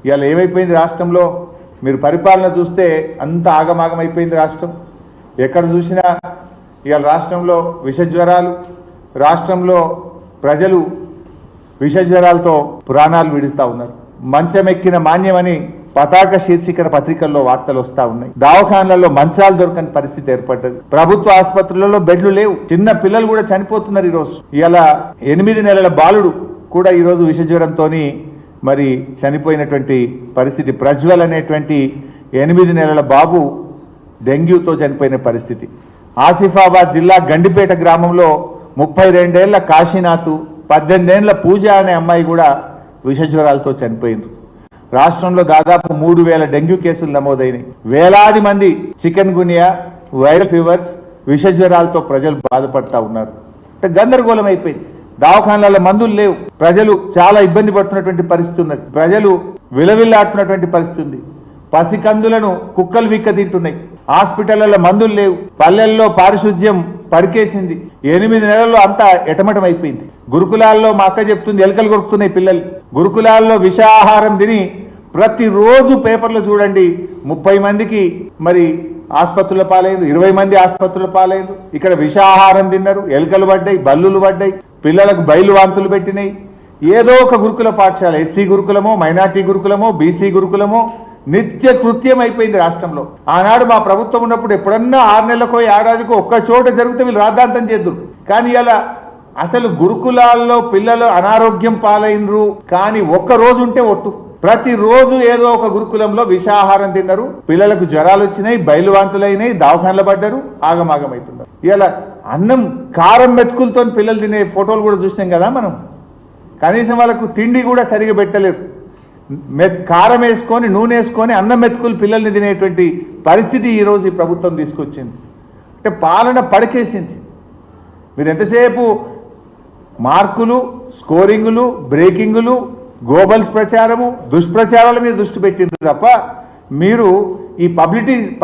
ఇవాళ ఏమైపోయింది రాష్ట్రంలో? మీరు పరిపాలన చూస్తే అంత ఆగమాగం అయిపోయింది రాష్ట్రం. ఎక్కడ చూసినా ఇవాళ రాష్ట్రంలో విషజ్వరాలు, రాష్ట్రంలో ప్రజలు విషజ్వరాలతో ప్రాణాలు విడుస్తూ ఉన్నారు. మంచమెక్కిన మాన్యమని పతాక శీర్షికన పత్రికల్లో వార్తలు వస్తూ ఉన్నాయి. దవాఖానాలలో మంచాలు దొరకని పరిస్థితి ఏర్పడ్డది. ప్రభుత్వ ఆసుపత్రులలో బెడ్లు లేవు. చిన్న పిల్లలు కూడా చనిపోతున్నారు. ఈరోజు ఇలా 8 నెలల బాలుడు కూడా ఈరోజు విషజ్వరంతో మరి చనిపోయినటువంటి పరిస్థితి. ప్రజ్వల్ అనేటువంటి 8 నెలల బాబు డెంగ్యూతో చనిపోయిన పరిస్థితి. ఆసిఫాబాద్ జిల్లా గండిపేట గ్రామంలో 32 ఏళ్ల కాశీనాథ్, 18 ఏళ్ల పూజ అనే అమ్మాయి కూడా విషజ్వరాలతో చనిపోయింది. రాష్ట్రంలో దాదాపు 3000 డెంగ్యూ కేసులు నమోదైనాయి. వేలాది మంది చికెన్ గునియా, వైరల్ ఫీవర్స్, విషజ్వరాలతో ప్రజలు బాధపడతా ఉన్నారు. అంటే గందరగోళం అయిపోయింది. దవాఖానాల మందులు లేవు. ప్రజలు చాలా ఇబ్బంది పడుతున్నటువంటి పరిస్థితి ఉన్నది. ప్రజలు విలవిల్లాడుతున్నటువంటి పరిస్థితి ఉంది. పసికందులను కుక్కలు విక్క తింటున్నాయి. హాస్పిటళ్లలో మందులు లేవు. పల్లెల్లో పారిశుద్ధ్యం పడికేసింది. 8 నెలల్లో అంతా ఎటమటం అయిపోయింది. గురుకులాల్లో మా అక్క చెప్తుంది ఎలకలు కొరుకుతున్నాయి పిల్లలు. గురుకులాల్లో విషాహారం తిని ప్రతిరోజు పేపర్లో చూడండి 30 మందికి మరి ఆసుపత్రుల పాలైంది, 20 మంది ఆసుపత్రుల పాలైంది. ఇక్కడ విషాహారం తిన్నారు, ఎలకలు పడ్డాయి, బల్లులు పడ్డాయి, పిల్లలకు బయలు వాంతులు పెట్టినాయి. ఏదో ఒక గురుకుల పాఠశాల, ఎస్సీ గురుకులమో, మైనార్టీ గురుకులమో, బీసీ గురుకులమో నిత్య కృత్యం అయిపోయింది రాష్ట్రంలో. ఆనాడు మా ప్రభుత్వం ఉన్నప్పుడు ఎప్పుడన్నా 6 నెలలకో ఏడాదికో ఒక్క చోట జరిగితే వీళ్ళు రాద్ధాంతం చేద్దురు. కానీ ఇలా అసలు గురుకులాల్లో పిల్లలు అనారోగ్యం పాలైనరు. కానీ ఒక్క రోజు ఉంటే ఒట్టు, ప్రతిరోజు ఏదో ఒక గురుకులంలో విషాహారం తిన్నారు, పిల్లలకు జ్వరాలు వచ్చినాయి, బయలువాంతులైనాయి, దవాఖానలు పడ్డారు, ఆగమాగమవుతున్నారు. ఇలా అన్నం కారం మెతుకులతో పిల్లలు తినే ఫోటోలు కూడా చూసినాం కదా మనం. కనీసం వాళ్ళకు తిండి కూడా సరిగా పెట్టలేరు. కారం వేసుకొని, నూనె వేసుకొని అన్నం మెతుకులు పిల్లల్ని తినేటువంటి పరిస్థితి ఈరోజు ఈ ప్రభుత్వం తీసుకొచ్చింది. అంటే పాలన పడకేసింది. మీరు ఎంతసేపు మార్కులు, స్కోరింగులు, బ్రేకింగులు, గోబల్స్ ప్రచారము, దుష్ప్రచారాల మీద దృష్టి పెట్టింది తప్ప మీరు ఈ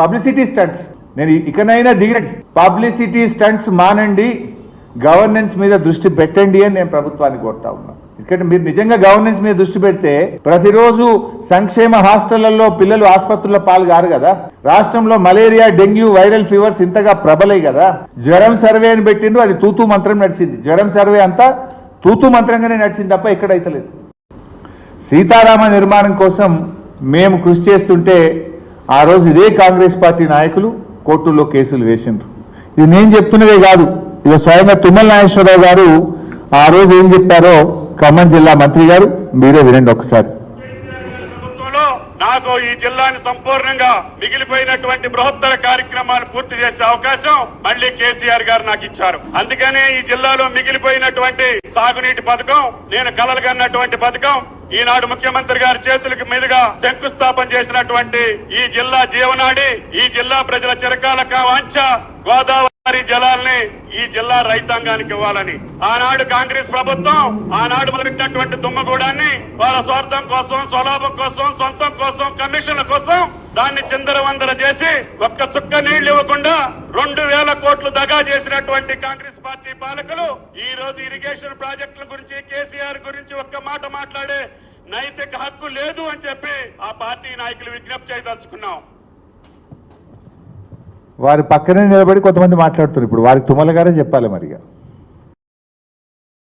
పబ్లిసిటీ స్టంట్స్, నేను ఇకనైనా దిగండి, పబ్లిసిటీ స్టంట్స్ మానండి, గవర్నెన్స్ మీద దృష్టి పెట్టండి అని నేను ప్రభుత్వాన్ని కోరుతా ఉన్నాను. ఎందుకంటే మీరు నిజంగా గవర్నెన్స్ మీద దృష్టి పెడితే ప్రతిరోజు సంక్షేమ హాస్టళ్లలో పిల్లలు ఆసుపత్రుల పాలు కారు కదా. రాష్ట్రంలో మలేరియా, డెంగ్యూ, వైరల్ ఫీవర్స్ ఇంతగా ప్రబలై కదా. జ్వరం సర్వే అని పెట్టిండ్రు, అది తూతూ మంత్రం నడిచింది. జ్వరం సర్వే అంతా తూతూ మంత్రంగానే నడిచింది తప్ప ఎక్కడైతలేదు. సీతారామ నిర్మాణం కోసం మేము కృషి చేస్తుంటే ఆ రోజు ఇదే కాంగ్రెస్ పార్టీ నాయకులు కోర్టుల్లో కేసులు వేసిండ్రు. ఇది నేను చెప్తున్నదే కాదు, ఇక స్వయంగా తుమ్మల నాగేశ్వరరావు గారు ఆ రోజు ఏం చెప్పారో ఖమ్మం జిల్లా మంత్రి గారు మీరే వినండి ఒకసారి. నాకు ఈ జిల్లాని సంపూర్ణంగా మిగిలిపోయినటువంటి బృహత్తర కార్యక్రమాన్ని పూర్తి చేసే అవకాశం మళ్ళీ కేసీఆర్ గారు నాకు ఇచ్చారు. అందుకనే ఈ జిల్లాలో మిగిలిపోయినటువంటి సాగునీటి పథకం, నేను కలలుగన్నటువంటి పథకం, ఈనాడు ముఖ్యమంత్రి గారి చేతులకు మీదుగా శంకుస్థాపన చేసినటువంటి ఈ జిల్లా జీవనాడి, ఈ జిల్లా ప్రజల చిరకాల వాంఛ గోదావరి జలాల్ని ఈ జిల్లా రైతాంగానికి ఇవ్వాలని ఆనాడు కాంగ్రెస్ ప్రభుత్వం ఆనాడు మొదలెట్టినటువంటి తుమ్మగూడాన్ని వాళ్ళ స్వార్థం కోసం, స్వలాభం కోసం, సొంతం కోసం, కమిషన్ల కోసం దాన్ని చిందరవందర చేసి ఒక్క చుక్క నీళ్లు ఇవ్వకుండా 2000 కోట్లు దగా చేసినటువంటి కాంగ్రెస్ పార్టీ పాలకులు ఈ రోజు ఇరిగేషన్ ప్రాజెక్టుల గురించి, కేసీఆర్ గురించి ఒక్క మాట మాట్లాడే నైతిక హక్కు లేదు అని చెప్పి ఆ పార్టీ నాయకులు విజ్ఞప్తి చేయదలుచుకున్నాం. వారి పక్కనే నిలబడి కొంతమంది మాట్లాడుతున్నారు. ఇప్పుడు వారికి తుమ్మల గారే చెప్పాలి మరిగా.